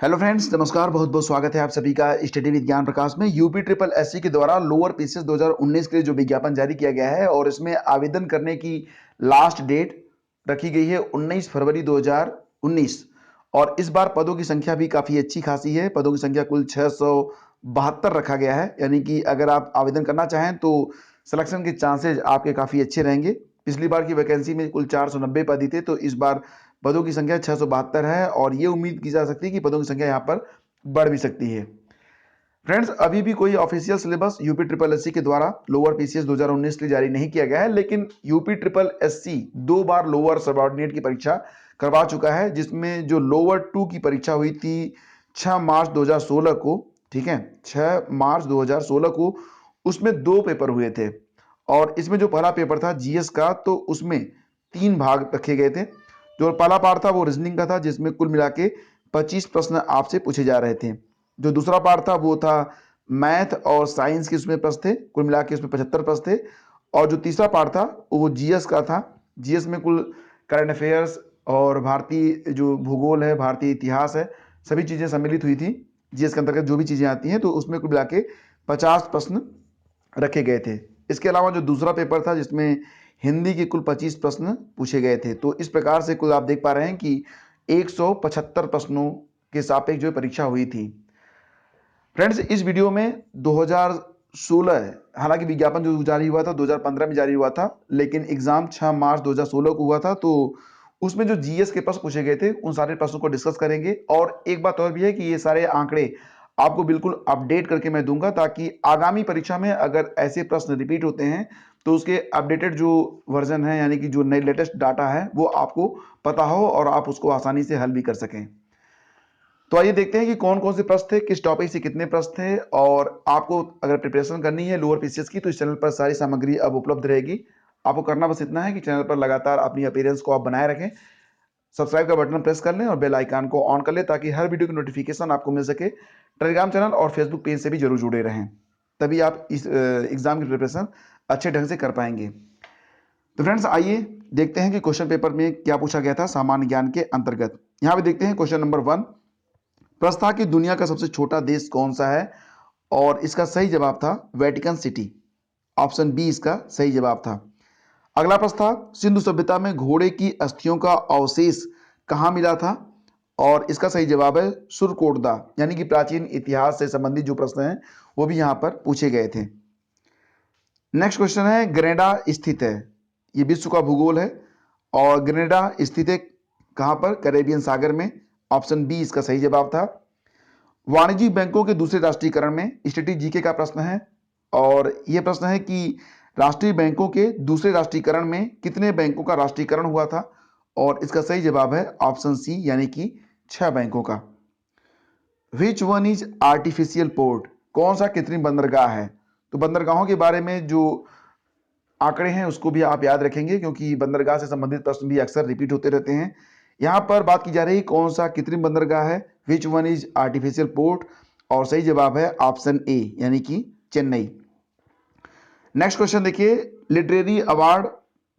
Hello friends, नमस्कार। बहुत बहुत स्वागत है आप सभी का स्टडी विद ज्ञान प्रकाश में। यूपी ट्रिपल एससी के द्वारा लोअर पीसीएस 2019 के लिए जो विज्ञापन जारी किया गया है और इसमें आवेदन करने की लास्ट डेट रखी गई है 19 फरवरी 2019। और इस बार पदों की संख्या भी काफ़ी अच्छी खासी है। पदों की संख्या कुल 672 रखा गया है, यानी कि अगर आप आवेदन करना चाहें तो सिलेक्शन के चांसेज आपके काफ़ी अच्छे रहेंगे। पिछली बार की वैकेंसी में कुल 490 पद ही थे, तो इस बार पदों की संख्या 672 है और ये उम्मीद की जा सकती है कि पदों की संख्या यहाँ पर बढ़ भी सकती है। फ्रेंड्स, अभी भी कोई official syllabus UP triple SC के द्वारा लोअर पीसीएस 2019 के लिए जारी नहीं किया गया है, लेकिन यूपी ट्रिपल एससी 2 बार लोअर सबऑर्डिनेट की परीक्षा करवा चुका है, जिसमें जो लोअर 2 की परीक्षा हुई थी 6 मार्च 2016 को। ठीक है, 6 मार्च 2016 को उसमें 2 पेपर हुए थे और इसमें जो पहला पेपर था जीएस का, तो उसमें 3 भाग रखे गए थे। जो पहला पार्ट था वो रीजनिंग का था, जिसमें कुल मिला के 25 प्रश्न आपसे पूछे जा रहे थे। जो दूसरा पार्ट था वो था मैथ और साइंस के, उसमें प्रश्न थे, कुल मिला के उसमें 75 प्रश्न थे। और जो तीसरा पार्ट था वो जीएस का था। जीएस में कुल करंट अफेयर्स और भारतीय जो भूगोल है, भारतीय इतिहास है, सभी चीज़ें सम्मिलित हुई थी। जीएस के अंतर्गत जो भी चीज़ें आती हैं, तो उसमें कुल मिला के 50 प्रश्न रखे गए थे। इसके अलावा जो दूसरा पेपर था जिसमें हिंदी के कुल 25 प्रश्न पूछे गए थे। तो इस प्रकार से कुल आप देख पा रहे हैं कि 175 प्रश्नों के सापेक्ष जो परीक्षा हुई थी। फ्रेंड्स, इस वीडियो में 2016, हालांकि विज्ञापन जो जारी हुआ था 2015 में जारी हुआ था, लेकिन एग्जाम 6 मार्च 2016 को हुआ था। तो उसमें जो जीएस के प्रश्न पूछे गए थे उन सारे प्रश्नों को डिस्कस करेंगे। और एक बात और भी है कि ये सारे आंकड़े आपको बिल्कुल अपडेट करके मैं दूंगा, ताकि आगामी परीक्षा में अगर ऐसे प्रश्न रिपीट होते हैं तो उसके अपडेटेड जो वर्जन है, यानी कि जो नई लेटेस्ट डाटा है, वो आपको पता हो और आप उसको आसानी से हल भी कर सकें। तो आइए देखते हैं कि कौन कौन से प्रश्न थे, किस टॉपिक से कितने प्रश्न थे। और आपको अगर प्रिपरेशन करनी है लोअर पीसीएस की, तो इस चैनल पर सारी सामग्री अब उपलब्ध रहेगी। आपको करना बस इतना है कि चैनल पर लगातार अपनी अपीयरेंस को आप बनाए रखें, सब्सक्राइब का बटन प्रेस कर लें और बेल आइकन को ऑन कर लें, ताकि हर वीडियो की नोटिफिकेशन आपको मिल सके। टेलीग्राम चैनल और फेसबुक पेज से भी जरूर जुड़े रहें, तभी आप इस एग्जाम की प्रिपरेशन अच्छे ढंग से कर पाएंगे। तो फ्रेंड्स, आइए देखते हैं कि क्वेश्चन पेपर में क्या पूछा गया था सामान्य ज्ञान के अंतर्गत। यहाँ पे देखते हैं क्वेश्चन नंबर 1। प्रश्न था कि दुनिया का सबसे छोटा देश कौन सा है, और इसका सही जवाब था वेटिकन सिटी। ऑप्शन बी इसका सही जवाब था। अगला प्रश्न था सिंधु सभ्यता में घोड़े की अस्थियों का अवशेष कहाँ मिला था, और इसका सही जवाब है सुरकोटदा। यानी कि प्राचीन इतिहास से संबंधित जो प्रश्न हैं वो भी यहाँ पर पूछे गए थे। नेक्स्ट क्वेश्चन है ग्रेनाडा स्थित है, ये विश्व का भूगोल है, और ग्रेनाडा स्थित है कहाँ पर, कैरेबियन सागर में। ऑप्शन बी इसका सही जवाब था। वाणिज्यिक बैंकों के दूसरे राष्ट्रीयकरण में, स्टैटिक जीके का प्रश्न है, और यह प्रश्न है कि राष्ट्रीय बैंकों के दूसरे राष्ट्रीयकरण में कितने बैंकों का राष्ट्रीयकरण हुआ था, और इसका सही जवाब है ऑप्शन सी, यानी कि 6 बैंकों का। विच वन इज आर्टिफिशियल पोर्ट, कौन सा कृत्रिम बंदरगाह है। तो बंदरगाहों के बारे में जो आंकड़े हैं उसको भी आप याद रखेंगे, क्योंकि बंदरगाह से संबंधित प्रश्न भी अक्सर रिपीट होते रहते हैं। यहाँ पर बात की जा रही है कौन सा कृत्रिम बंदरगाह है, which one is artificial port, और सही जवाब है ऑप्शन ए, यानी कि चेन्नई। नेक्स्ट क्वेश्चन देखिए, literary award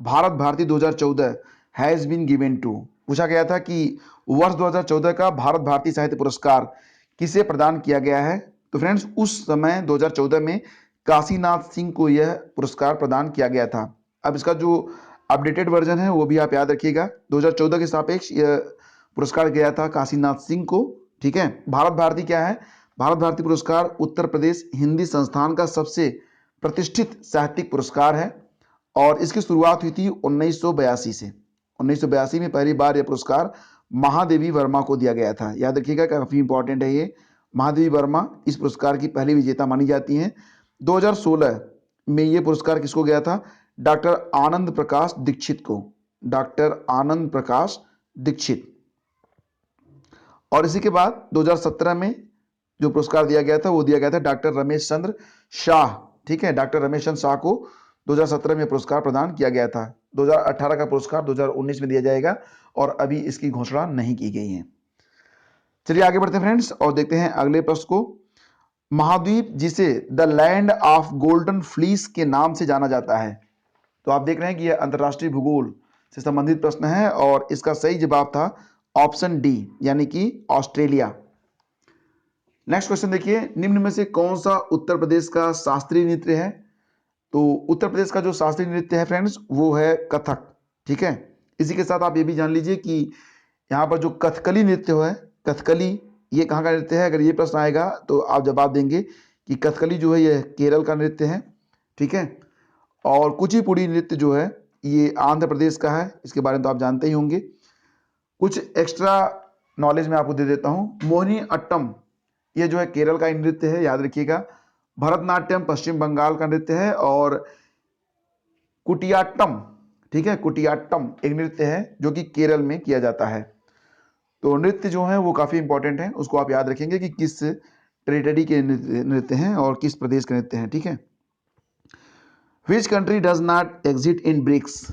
Bharat Bharati 2014 has been given to. पूछा गया था कि वर्ष 2014 का भारत भारती साहित्य पुरस्कार किसे प्रदान किया गया है। तो फ्रेंड्स, उस समय 2014 में काशीनाथ सिंह को यह पुरस्कार प्रदान किया गया था। अब इसका जो अपडेटेड वर्जन है वो भी आप याद रखिएगा। 2014 के सापेक्ष यह पुरस्कार गया था काशीनाथ सिंह को। ठीक है, भारत भारती क्या है, भारत भारती पुरस्कार उत्तर प्रदेश हिंदी संस्थान का सबसे प्रतिष्ठित साहित्यिक पुरस्कार है, और इसकी शुरुआत हुई थी 1982 से। 1982 में पहली बार यह पुरस्कार महादेवी वर्मा को दिया गया था। याद रखिएगा, काफी इंपॉर्टेंट है ये। महादेवी वर्मा इस पुरस्कार की पहली विजेता मानी जाती हैं। 2016 में यह पुरस्कार किसको गया था, डॉक्टर आनंद प्रकाश दीक्षित को। डॉक्टर आनंद प्रकाश दीक्षित। और इसी के बाद 2017 में जो पुरस्कार दिया गया था वो दिया गया था डॉक्टर रमेश चंद्र शाह। ठीक है, डॉक्टर रमेश चंद्र शाह को 2017 में पुरस्कार प्रदान किया गया था। 2018 का पुरस्कार 2019 में दिया जाएगा, और अभी इसकी घोषणा नहीं की गई है। चलिए आगे बढ़ते हैं फ्रेंड्स, और देखते हैं अगले प्रश्न को। महाद्वीप जिसे the land of golden fleece के नाम से जाना जाता है। तो आप देख रहे हैं कि यह अंतरराष्ट्रीय भूगोल से संबंधित प्रश्न है, और इसका सही जवाब था ऑप्शन डी, यानी कि ऑस्ट्रेलिया। नेक्स्ट क्वेश्चन देखिए, निम्न में से कौन सा उत्तर प्रदेश का शास्त्रीय नृत्य है? तो उत्तर प्रदेश का जो शास्त्रीय नृत्य है फ्रेंड्स वो है कथक। ठीक है, इसी के साथ आप ये भी जान लीजिए कि यहाँ पर जो कथकली नृत्य है, कथकली ये कहाँ का नृत्य है? अगर ये प्रश्न आएगा तो आप जवाब देंगे कि कथकली जो है ये केरल का नृत्य है। ठीक है, और कुचिपुड़ी नृत्य जो है ये आंध्र प्रदेश का है, इसके बारे में तो आप जानते ही होंगे। कुछ एक्स्ट्रा नॉलेज मैं आपको दे देता हूँ। मोहिनी अट्टम ये जो है केरल का नृत्य है, याद रखिएगा। भरतनाट्यम पश्चिम बंगाल का नृत्य है, और कुटियाट्टम, ठीक है, कुटियाट्टम एक नृत्य है जो कि केरल में किया जाता है। तो नृत्य जो है वो काफी इंपॉर्टेंट है, उसको आप याद रखेंगे कि किस टेरिटरी के नृत्य हैं और किस प्रदेश के नृत्य हैं। ठीक है, which country does not exit in BRICS?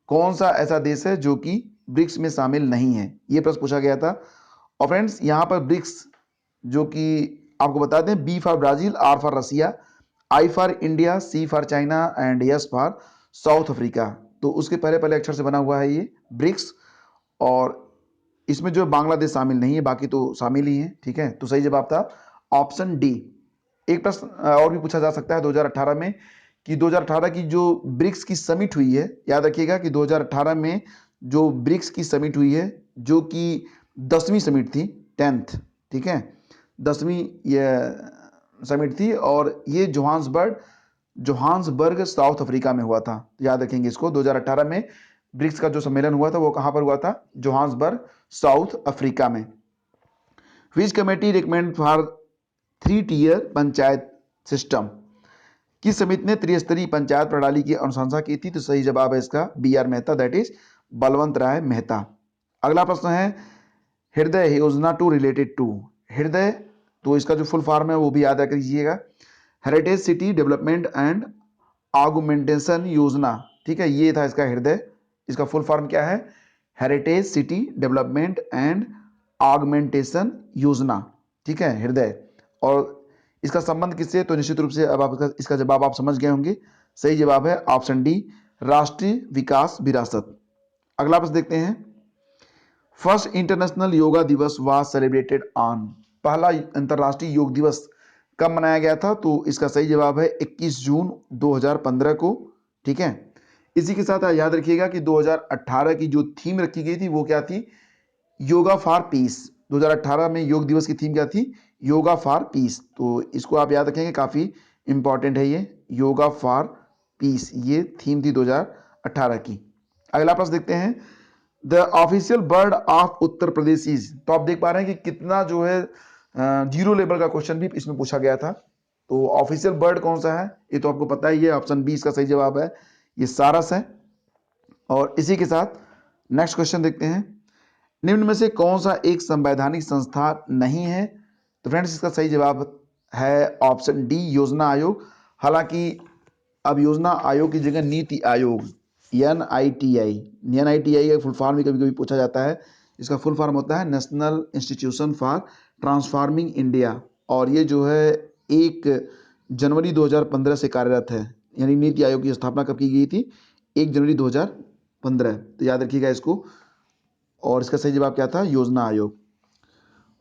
कौन सा ऐसा देश है जो कि ब्रिक्स में शामिल नहीं है? ये प्रश्न पूछा गया था। और फ्रेंड्स यहाँ पर ब्रिक्स जो कि आपको बता दें, B for Brazil, R for Russia, I for India, C for China and S for South Africa. तो उसके पहले पहले अक्षर से बना हुआ है ये ब्रिक्स, और इसमें जो बांग्लादेश शामिल नहीं है, बाकी तो शामिल ही है। ठीक है, तो सही जवाब था ऑप्शन डी। एक प्रश्न और भी पूछा जा सकता है 2018 में कि 2018 की जो ब्रिक्स की समिट हुई है, याद रखिएगा कि 2018 में जो ब्रिक्स की समिट हुई है जो कि 10वीं समिट थी, 10th, ठीक है, 10वीं ये समिट थी, और ये जोहान्सबर्ग साउथ अफ्रीका में हुआ था। याद रखेंगे इसको, 2018 में ब्रिक्स का जो सम्मेलन हुआ था वो कहां पर हुआ था? जोहान्सबर्ग साउथ अफ्रीका में। विच committee recommend for 3-tier panchayat system? किस समिति ने त्रिस्तरीय पंचायत प्रणाली की अनुशंसा की थी? तो सही जवाब है इसका B R Mehta, that is Balwant Rai Mehta. अगला प्रश्न है हृदय योजना टू रिलेटेड टू। हृदय, तो इसका जो फुल फॉर्म है वो भी याद रख लीजिएगा, heritage city development and augmentation योजना। ठीक है, ये था इसका हृदय। इसका फुल फॉर्म क्या है? Heritage city development and augmentation योजना। ठीक है, हृदय। और इसका संबंध किससे? तो निश्चित रूप से अब आप इसका जवाब आप समझ गए होंगे। सही जवाब है ऑप्शन डी, राष्ट्रीय विकास विरासत। अगला प्रश्न देखते हैं, फर्स्ट इंटरनेशनल योगा दिवस वाज सेलिब्रेटेड ऑन? पहला अंतरराष्ट्रीय योग दिवस कब मनाया गया था? तो इसका सही जवाब है 21 जून 2015 को। ठीक है, इसी के साथ याद रखिएगा कि 2018 की जो थीम रखी गई थी वो क्या थी? Yoga for piece. 2018 में योग दिवस की थीम क्या थी? Yoga for piece. तो इसको आप याद रखेंगे, काफी इंपॉर्टेंट है ये, योगा फॉर पीस, ये थीम थी 2018 की। अगला प्रश्न देखते हैं, the official bird of Uttar Pradesh is? तो आप देख पा रहे हैं कि कितना जो है जीरो लेवल का क्वेश्चन भी इसमें पूछा गया था। तो ऑफिशियल बर्ड कौन सा है ये तो आपको पता ही है, ऑप्शन बी इसका सही जवाब है, ये सारस है। और इसी के साथ नेक्स्ट क्वेश्चन देखते हैं, निम्न में से कौन सा एक संवैधानिक संस्था नहीं है? तो फ्रेंड्स इसका सही जवाब है ऑप्शन डी, योजना आयोग। हालांकि अब योजना आयोग की जगह नीति आयोग, NITI का फुल फॉर्म भी कभी कभी पूछा जाता है। इसका फुल फॉर्म होता है national institution for transforming India, और ये जो है 1 जनवरी 2015 से कार्यरत है। यानी नीति आयोग की स्थापना कब की गई थी? 1 जनवरी 2015। तो याद रखिएगा इसको। और इसका सही जवाब क्या था? योजना आयोग।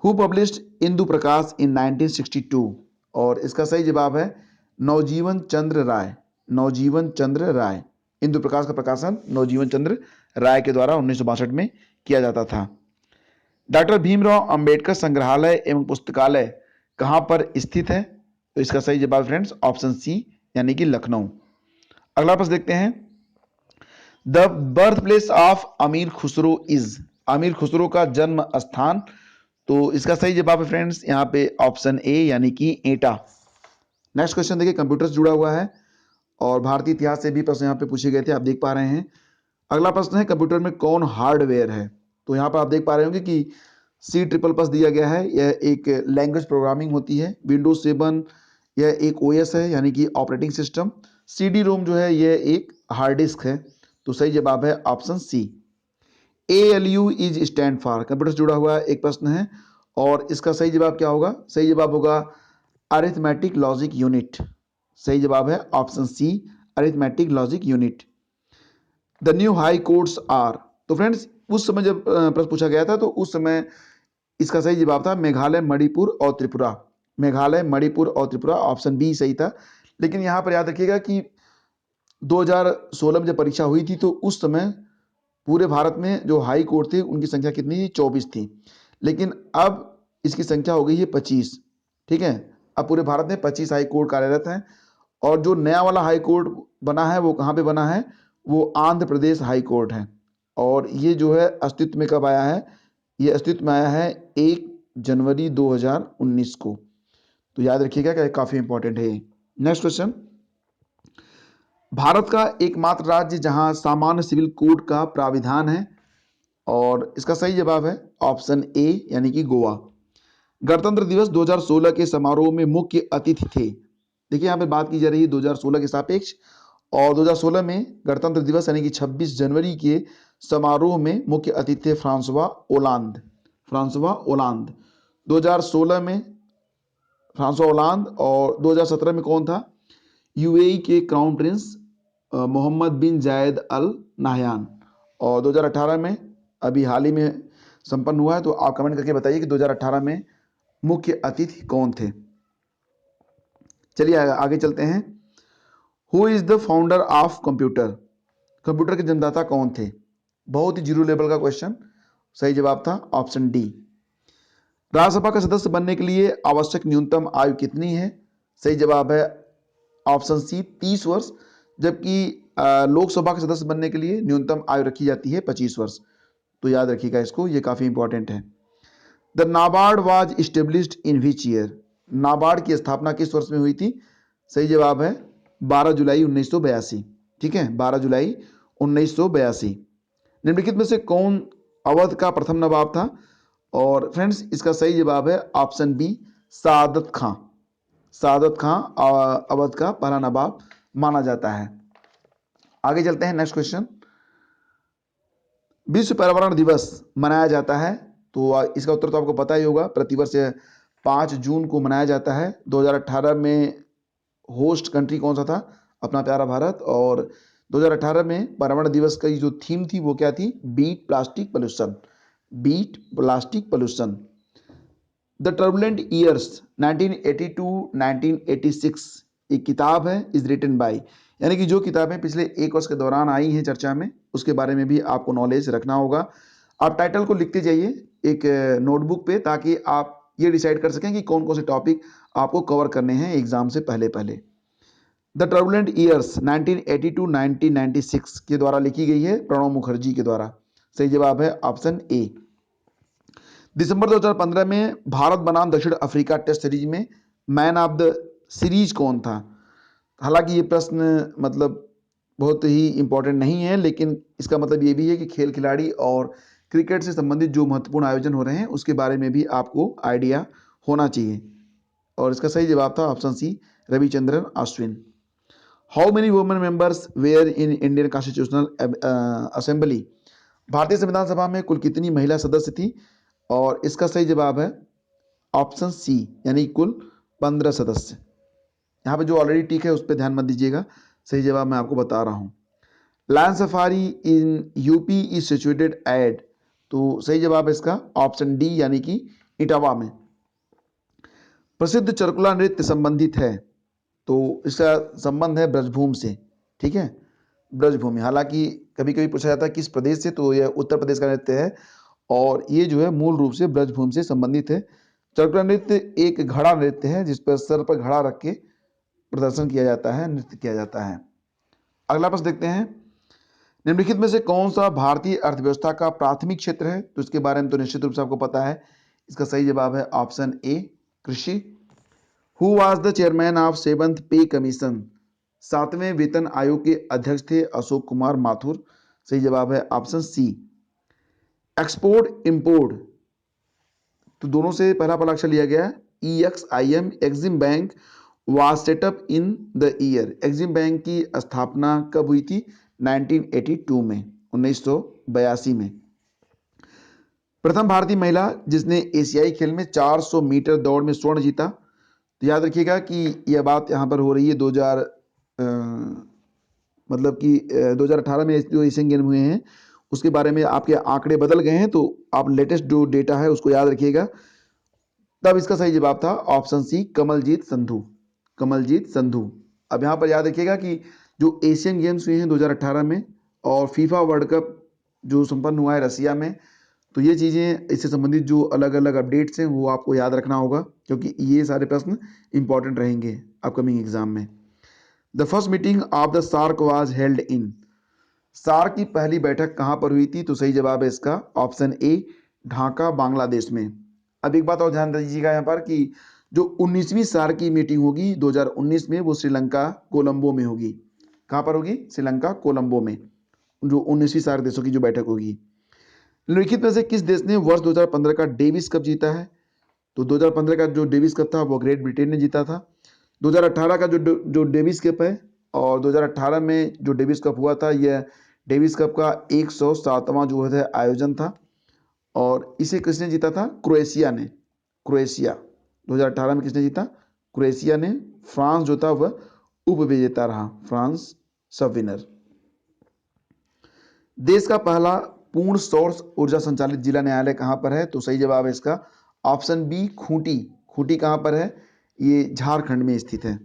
हु पब्लिश्ड इंदु प्रकाश इन 1962? और इसका सही जवाब है नवजीवन चंद्र राय। नवजीवन चंद्र राय, इंदु प्रकाश का प्रकाशन नवजीवन चंद्र राय के द्वारा 1962 में किया जाता था। डॉक्टर भीमराव अंबेडकर संग्रहालय एवं पुस्तकालय कहां पर स्थित है? तो इसका सही जवाब फ्रेंड्स ऑप्शन सी, यानी कि लखनऊ। अगला प्रश्न देखते हैं, द बर्थ प्लेस ऑफ अमीर खुसरो इज? अमीर खुसरो का जन्म स्थान? तो इसका सही जवाब है फ्रेंड्स यहाँ पे ऑप्शन ए, यानी कि एटा। नेक्स्ट क्वेश्चन देखिए, कंप्यूटर से जुड़ा हुआ है और भारतीय इतिहास से भी प्रश्न यहाँ पे पूछे गए थे, आप देख पा रहे हैं। अगला प्रश्न है, कंप्यूटर में कौन हार्डवेयर है? तो यहाँ पर आप देख पा रहे होंगे कि C++ दिया गया है, यह एक लैंग्वेज प्रोग्रामिंग होती है। विंडोज 7 यह एक OS है, यानी कि ऑपरेटिंग सिस्टम। CD-ROM जो है यह एक हार्ड डिस्क है। तो सही जवाब है option C. ALU is stand for? Computer से जुड़ा हुआ एक प्रश्न है और इसका सही जवाब क्या होगा? सही जवाब होगा अरिथमेटिक लॉजिक यूनिट। सही जवाब है option C, arithmetic logic unit. The new high courts are? तो फ्रेंड्स उस समय जब प्रश्न पूछा गया था तो उस समय इसका सही जवाब था मेघालय, मणिपुर और त्रिपुरा। मेघालय, मणिपुर और त्रिपुरा, ऑप्शन बी सही था। लेकिन यहाँ पर याद रखिएगा कि 2016 में जब परीक्षा हुई थी तो उस समय पूरे भारत में जो हाई कोर्ट थे उनकी संख्या कितनी थी? 24 थी। लेकिन अब इसकी संख्या हो गई है 25। ठीक है, अब पूरे भारत में 25 हाई कोर्ट कार्यरत हैं। और जो नया वाला हाई कोर्ट बना है वो कहाँ पे बना है? वो आंध्र प्रदेश हाई कोर्ट है। और ये जो है अस्तित्व में कब आया है? ये अस्तित्व में आया है 1 जनवरी 2019 को। तो याद रखिएगा कि काफी इंपॉर्टेंट है ये। नेक्स्ट क्वेश्चन, भारत का एकमात्र राज्य जहां सामान्य सिविल कोड का प्राविधान है, और इसका सही जवाब है ऑप्शन ए यानी कि गोवा। गणतंत्र दिवस 2016 के समारोह में मुख्य अतिथि थे। देखिए यहाँ पे बात की जा रही है 2016 के सापेक्ष, और 2016 में गणतंत्र दिवस यानी कि 26 जनवरी के समारोह में मुख्य अतिथि थे फ्रांसवा ओलांद। फ्रांसवा ओलांद 2016 में फ्रांसवा ओलांद। और 2017 में कौन था? यूएई के क्राउन प्रिंस मोहम्मद बिन जायद अल नाहयान। और 2018 में अभी हाल ही में संपन्न हुआ है। तो आप कमेंट करके बताइए कि 2018 में मुख्य अतिथि कौन थे। चलिए आगे चलते हैं। Who is the founder of computer? Computer के जन्मदाता कौन थे? बहुत ही जीरो लेवल का क्वेश्चन। सही जवाब था ऑप्शन डी। राज्यसभा का सदस्य बनने के लिए आवश्यक न्यूनतम आयु कितनी है? सही जवाब है ऑप्शन सी 30 वर्ष। जबकि लोकसभा के सदस्य बनने के लिए न्यूनतम आयु रखी जाती है 25 वर्ष। तो याद रखिएगा इसको, ये काफी इंपॉर्टेंट है। The NABARD was established in which year? NABARD की स्थापना किस वर्ष में हुई थी? सही जवाब है 12 जुलाई 1982। ठीक है, 12 जुलाई 1982। निम्नलिखित में से कौन अवध का प्रथम नवाब था? और फ्रेंड्स इसका सही जवाब है ऑप्शन बी सादत खां। सादत खां अवध का पहला नवाब माना जाता है। आगे चलते हैं। नेक्स्ट क्वेश्चन, विश्व पर्यावरण दिवस मनाया जाता है, तो इसका उत्तर तो आपको पता ही होगा, प्रतिवर्ष 5 जून को मनाया जाता है। 2018 में होस्ट कंट्री कौन सा था? अपना प्यारा भारत। और 2018 में पर्यावरण दिवस की जो थीम थी वो क्या थी? Beat plastic pollution. Beat plastic pollution. The turbulent years 1982-1986 एक किताब है, इज रिटन बाय, यानी कि जो किताबें पिछले एक वर्ष के दौरान आई हैं चर्चा में, उसके बारे में भी आपको नॉलेज रखना होगा। आप टाइटल को लिखते जाइए एक नोटबुक पे, ताकि आप ये डिसाइड कर सकें कि कौन कौन से टॉपिक आपको कवर करने हैं एग्जाम से पहले पहले। द टर्बुलेंट ईयर्स 1982-1996 के द्वारा लिखी गई है प्रणब मुखर्जी के द्वारा। सही जवाब है ऑप्शन ए। दिसंबर 2015 में भारत बनाम दक्षिण अफ्रीका टेस्ट सीरीज में मैन ऑफ द सीरीज कौन था? हालांकि ये प्रश्न मतलब बहुत ही इंपॉर्टेंट नहीं है, लेकिन इसका मतलब ये भी है कि खेल खिलाड़ी और क्रिकेट से संबंधित जो महत्वपूर्ण आयोजन हो रहे हैं उसके बारे में भी आपको आइडिया होना चाहिए। और इसका सही जवाब था option C Ravichandran Ashwin. How many women members were in Indian constitutional assembly? भारतीय संविधान सभा में कुल कितनी महिला सदस्य थी? और इसका सही जवाब है ऑप्शन सी यानी कुल 15 सदस्य। यहाँ पे जो ऑलरेडी टिक है उस पर ध्यान मत दीजिएगा, सही जवाब मैं आपको बता रहा हूँ। Land safari in UP is situated at, तो सही जवाब है इसका ऑप्शन डी यानी कि इटावा में। प्रसिद्ध चरकुला नृत्य संबंधित है, तो इसका संबंध है ब्रजभूमि से। ठीक है, ब्रजभूमि। हालांकि कभी कभी पूछा जाता है किस प्रदेश से, तो यह उत्तर प्रदेश का नृत्य है और ये जो है मूल रूप से ब्रजभूमि से संबंधित है। चरकुला नृत्य एक घड़ा नृत्य है जिस पर सर पर घड़ा रख के प्रदर्शन किया जाता है, नृत्य किया जाता है। अगला प्रश्न देखते हैं। निम्नलिखित में से कौन सा भारतीय अर्थव्यवस्था का प्राथमिक क्षेत्र है? तो इसके बारे में तो निश्चित रूप से आपको पता है। इसका सही जवाब है ऑप्शन ए कृषि। Who was the chairman of 7th पे कमीशन? 7वें वेतन आयोग के अध्यक्ष थे अशोक कुमार माथुर। सही जवाब है ऑप्शन सी। एक्सपोर्ट इंपोर्ट, तो दोनों से पहला पहला अक्षर लिया गया EXIM। Exim bank was setup in the year. Exim bank की स्थापना कब हुई थी? 1982 में, 1982 में। प्रथम भारतीय महिला जिसने एशियाई खेल में 400 मीटर दौड़ में स्वर्ण जीता? तो याद रखिएगा कि यह बात यहाँ पर हो रही है 2018 में जो एशियन गेम हुए हैं उसके बारे में आपके आंकड़े बदल गए हैं, तो आप लेटेस्ट जो डेटा है उसको याद रखिएगा। तब इसका सही जवाब था ऑप्शन सी, कमलजीत संधू। कमलजीत संधू। अब यहाँ पर याद रखिएगा कि जो एशियन गेम्स हुए हैं 2018 में और फीफा वर्ल्ड कप जो संपन्न हुआ है रसिया में, तो ये चीज़ें इससे संबंधित जो अलग अलग अपडेट्स हैं वो आपको याद रखना होगा, क्योंकि ये सारे प्रश्न इंपॉर्टेंट रहेंगे अपकमिंग एग्जाम में। The first meeting of the SAARC was held in. SAARC की पहली बैठक कहाँ पर हुई थी? तो सही जवाब है इसका ऑप्शन ए, ढाका बांग्लादेश में। अब एक बात और ध्यान दीजिएगा यहाँ पर कि जो 19वीं सार्क की मीटिंग होगी 2019 में, वो श्रीलंका कोलंबो में होगी। कहाँ पर होगी? श्रीलंका कोलंबो में, जो 19वीं सार्क देशों की जो बैठक होगी। निम्नलिखित में से किस देश ने वर्ष 2015 का डेविस कप जीता है? तो 2015 का जो डेविस कप था वो ग्रेट ब्रिटेन ने जीता था। 2018 का जो डेविस कप है, और 2018 में जो डेविस कप हुआ था, यह डेविस कप का 107वां जो है आयोजन था, और इसे किसने जीता था? क्रोएशिया ने। क्रोएशिया 2018 में किसने जीता? क्रोएशिया ने। फ्रांस जो था वह उपविजेता रहा, फ्रांस सब विनर। देश का पहला पूर्ण सौर ऊर्जा संचालित जिला न्यायालय कहाँ पर है? तो सही जवाब है इसका ऑप्शन बी, खूंटी। खूंटी कहाँ पर है? ये झारखंड में स्थित है।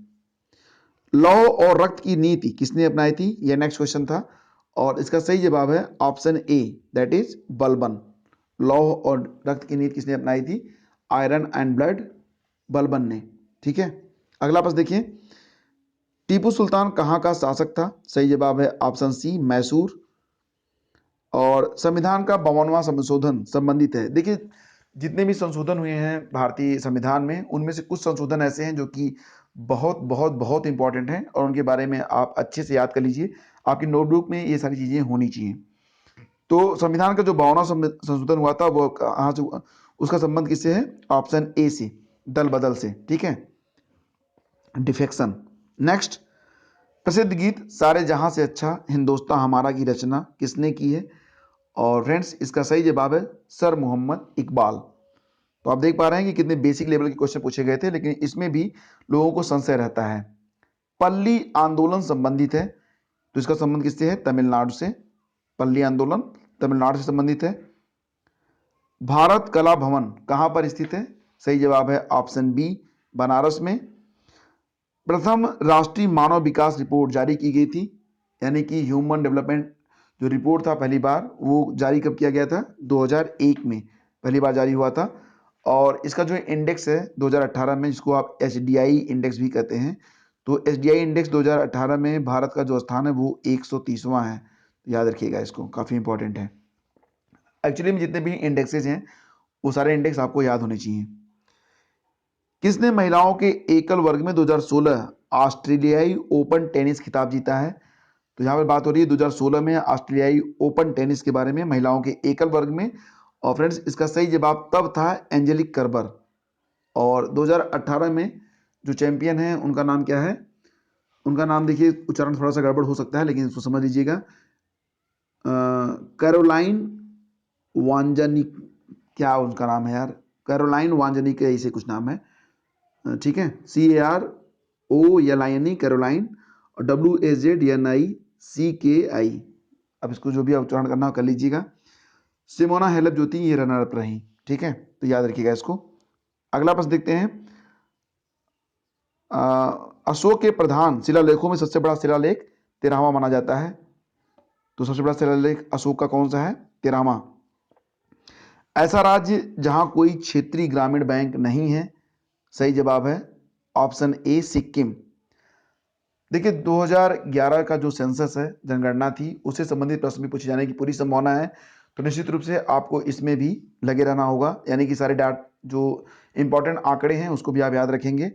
लौह और रक्त की नीति किसने अपनाई थी? यह नेक्स्ट क्वेश्चन था, और इसका सही जवाब है option A, that is Balban. लौह और रक्त की नीति किसने अपनाई थी? आयरन एंड ब्लड, बलबन ने। ठीक है, अगला प्रश्न देखिए। टीपू सुल्तान कहाँ का शासक था? सही जवाब है ऑप्शन सी, मैसूर। और संविधान का 52वां संशोधन संबंधित है। देखिए, जितने भी संशोधन हुए हैं भारतीय संविधान में, उनमें से कुछ संशोधन ऐसे हैं जो कि बहुत बहुत बहुत इंपॉर्टेंट हैं, और उनके बारे में आप अच्छे से याद कर लीजिए। आपकी नोटबुक में ये सारी चीज़ें होनी चाहिए। तो संविधान का जो 52वां संशोधन हुआ था वो कहाँ से, उसका संबंध किससे है? ऑप्शन ए से, दल बदल से। ठीक है, डिफेक्शन। नेक्स्ट, प्रसिद्ध गीत सारे जहां से अच्छा हिंदुस्तान हमारा की रचना किसने की है? और फ्रेंड्स, इसका सही जवाब है सर मोहम्मद इकबाल। तो आप देख पा रहे हैं कि कितने बेसिक लेवल के क्वेश्चन पूछे गए थे, लेकिन इसमें भी लोगों को संशय रहता है। पल्ली आंदोलन संबंधित है, तो इसका संबंध किससे है? तमिलनाडु से। पल्ली आंदोलन तमिलनाडु से संबंधित है। भारत कला भवन कहां पर स्थित है? सही जवाब है ऑप्शन बी, बनारस में। प्रथम राष्ट्रीय मानव विकास रिपोर्ट जारी की गई थी, यानी कि ह्यूमन डेवलपमेंट जो रिपोर्ट था पहली बार, वो जारी कब किया गया था? 2001 में पहली बार जारी हुआ था। और इसका जो इंडेक्स है 2018 में, जिसको आप एचडीआई इंडेक्स भी कहते हैं, तो एचडीआई इंडेक्स 2018 में भारत का जो स्थान है वो 130वां है। तो याद रखिएगा इसको, काफ़ी इंपॉर्टेंट है। एक्चुअली में जितने भी इंडेक्सेज हैं वो सारे इंडेक्स आपको याद होने चाहिए। किसने महिलाओं के एकल वर्ग में 2016 ऑस्ट्रेलियाई ओपन टेनिस खिताब जीता है? तो यहाँ पर बात हो रही है 2016 में ऑस्ट्रेलियाई ओपन टेनिस के बारे में, महिलाओं के एकल वर्ग में। और फ्रेंड्स, इसका सही जवाब तब था एंजेलिक कर्बर। और 2018 में जो चैंपियन है उनका नाम क्या है? उनका नाम देखिए, उच्चारण थोड़ा सा गड़बड़ हो सकता है, लेकिन इसको समझ लीजिएगा। कैरोलाइन वांजनिक, क्या उनका नाम है यार? कैरोलाइन वांजनिक ऐसे कुछ नाम है। ठीक है, CAROLINE, कैरोलाइन, और WAZNICKI। अब इसको जो भी उच्चारण करना कर लीजिएगा। सिमोना हेलेप जो थी ये रनर अप रही। ठीक है, तो याद रखिएगा इसको। अगला प्रश्न देखते हैं। अशोक के प्रधान शिलालेखों में सबसे बड़ा शिलालेख 13वां माना जाता है। तो सबसे बड़ा शिलालेख अशोक का कौन सा है? 13वां। ऐसा राज्य जहां कोई क्षेत्रीय ग्रामीण बैंक नहीं है? सही जवाब है ऑप्शन ए, सिक्किम। देखिए, 2011 का जो सेंसस है, जनगणना थी, उससे संबंधित प्रश्न भी पूछे जाने की पूरी संभावना है। तो निश्चित रूप से आपको इसमें भी लगे रहना होगा, यानी कि सारे डाट जो इंपॉर्टेंट आंकड़े हैं उसको भी आप याद रखेंगे।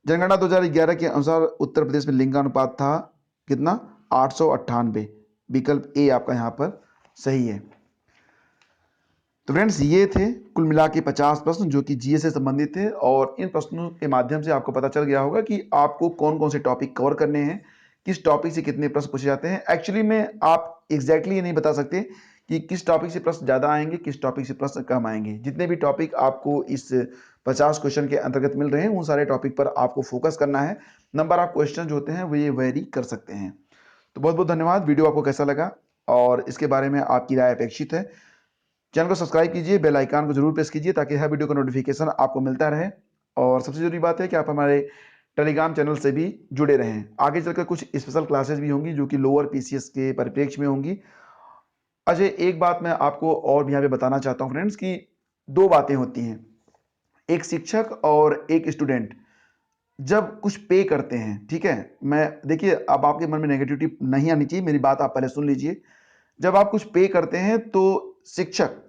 जनगणना 2011 के अनुसार उत्तर प्रदेश में लिंगानुपात था कितना? 898। विकल्प ए आपका यहाँ पर सही है। तो फ्रेंड्स, ये थे कुल मिला के 50 प्रश्न जो कि जीएस से संबंधित थे, और इन प्रश्नों के माध्यम से आपको पता चल गया होगा कि आपको कौन कौन से टॉपिक कवर करने हैं, किस टॉपिक से कितने प्रश्न पूछे जाते हैं। एक्चुअली में आप एग्जैक्टली ये नहीं बता सकते कि किस टॉपिक से प्रश्न ज़्यादा आएंगे, किस टॉपिक से प्रश्न कम आएंगे। जितने भी टॉपिक आपको इस 50 क्वेश्चन के अंतर्गत मिल रहे हैं, उन सारे टॉपिक पर आपको फोकस करना है। नंबर ऑफ क्वेश्चन जो होते हैं वो ये वेरी कर सकते हैं। तो बहुत बहुत धन्यवाद। वीडियो आपको कैसा लगा और इसके बारे में आपकी राय अपेक्षित है। चैनल को सब्सक्राइब कीजिए, बेल आइकन को जरूर प्रेस कीजिए ताकि हर वीडियो का नोटिफिकेशन आपको मिलता रहे। और सबसे जरूरी बात है कि आप हमारे टेलीग्राम चैनल से भी जुड़े रहें। आगे चलकर कुछ स्पेशल क्लासेस भी होंगी जो कि लोअर पीसीएस के परिप्रेक्ष्य में होंगी। अच्छा, एक बात मैं आपको और भी यहाँ पे बताना चाहता हूँ फ्रेंड्स कि दो बातें होती हैं। एक शिक्षक और एक स्टूडेंट जब कुछ पे करते हैं, ठीक है, मैं देखिए अब आपके मन में नेगेटिविटी नहीं आनी चाहिए, मेरी बात आप पहले सुन लीजिए। जब आप कुछ पे करते हैं तो शिक्षक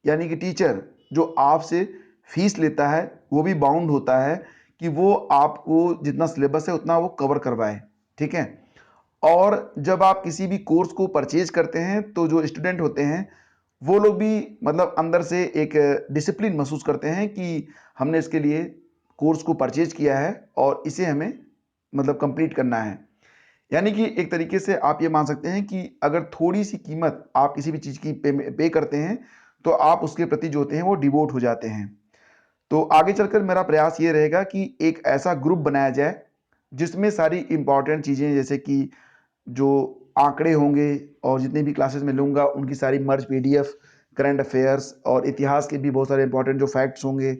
यानी कि टीचर जो आपसे फीस लेता है वो भी बाउंड होता है कि वो आपको जितना सिलेबस है उतना वो कवर करवाए, ठीक है। और जब आप किसी भी कोर्स को परचेज करते हैं तो जो स्टूडेंट होते हैं वो लोग भी मतलब अंदर से एक डिसिप्लिन महसूस करते हैं कि हमने इसके लिए कोर्स को परचेज किया है और इसे हमें मतलब कंप्लीट करना है। यानी कि एक तरीके से आप ये मान सकते हैं कि अगर थोड़ी सी कीमत आप किसी भी चीज़ की पे करते हैं तो आप उसके प्रति जो होते हैं वो डिवोट हो जाते हैं। तो आगे चलकर मेरा प्रयास ये रहेगा कि एक ऐसा ग्रुप बनाया जाए जिसमें सारी इंपॉर्टेंट चीज़ें जैसे कि जो आंकड़े होंगे और जितनी भी क्लासेस में लूँगा उनकी सारी मर्ज पीडीएफ, करंट अफेयर्स और इतिहास के भी बहुत सारे इंपॉर्टेंट जो फैक्ट्स होंगे,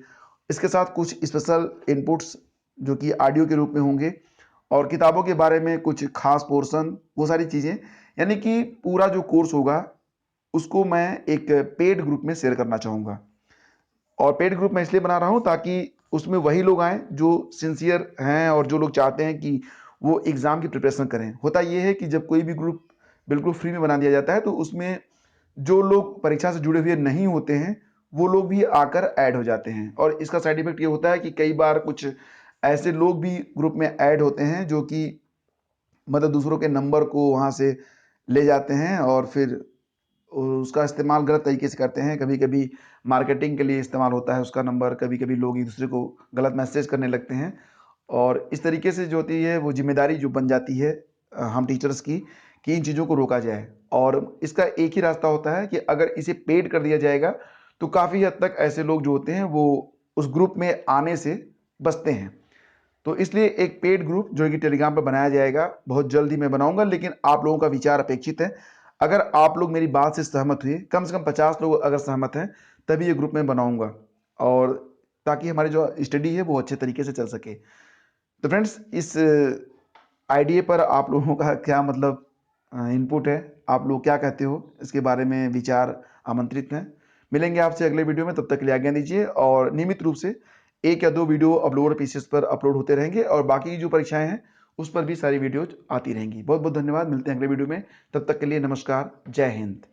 इसके साथ कुछ स्पेशल इनपुट्स जो कि ऑडियो के रूप में होंगे और किताबों के बारे में कुछ खास पोर्शन, वो सारी चीज़ें, यानी कि पूरा जो कोर्स होगा उसको मैं एक पेड ग्रुप में शेयर करना चाहूँगा। और पेड ग्रुप मैं इसलिए बना रहा हूँ ताकि उसमें वही लोग आएँ जो सिंसियर हैं और जो लोग चाहते हैं कि वो एग्ज़ाम की प्रिपरेशन करें। होता ये है कि जब कोई भी ग्रुप बिल्कुल फ्री में बना दिया जाता है तो उसमें जो लोग परीक्षा से जुड़े हुए नहीं होते हैं वो लोग भी आकर ऐड हो जाते हैं। और इसका साइड इफेक्ट ये होता है कि कई बार कुछ ऐसे लोग भी ग्रुप में ऐड होते हैं जो कि मतलब दूसरों के नंबर को वहाँ से ले जाते हैं और फिर उसका इस्तेमाल गलत तरीके से करते हैं। कभी कभी मार्केटिंग के लिए इस्तेमाल होता है उसका नंबर, कभी कभी लोग एक दूसरे को गलत मैसेज करने लगते हैं। और इस तरीके से जो होती है वो जिम्मेदारी जो बन जाती है हम टीचर्स की कि इन चीज़ों को रोका जाए। और इसका एक ही रास्ता होता है कि अगर इसे पेड कर दिया जाएगा तो काफ़ी हद तक ऐसे लोग जो होते हैं वो उस ग्रुप में आने से बचते हैं। तो इसलिए एक पेड ग्रुप जो कि टेलीग्राम पर बनाया जाएगा, बहुत जल्द ही मैं बनाऊंगा, लेकिन आप लोगों का विचार अपेक्षित है। अगर आप लोग मेरी बात से सहमत हुए, कम से कम 50 लोग अगर सहमत हैं तभी ये ग्रुप मैं बनाऊंगा, और ताकि हमारी जो स्टडी है वो अच्छे तरीके से चल सके। तो फ्रेंड्स, इस आइडिया पर आप लोगों का क्या मतलब इनपुट है, आप लोग क्या कहते हो, इसके बारे में विचार आमंत्रित हैं। मिलेंगे आपसे अगले वीडियो में, तब तक के लिए आज्ञा दीजिए। और नियमित रूप से 1 या 2 वीडियो अपलोड पीसीएस पर अपलोड होते रहेंगे और बाकी की जो परीक्षाएं हैं उस पर भी सारी वीडियोज आती रहेंगी। बहुत बहुत धन्यवाद, मिलते हैं अगले वीडियो में, तब तक के लिए नमस्कार, जय हिंद।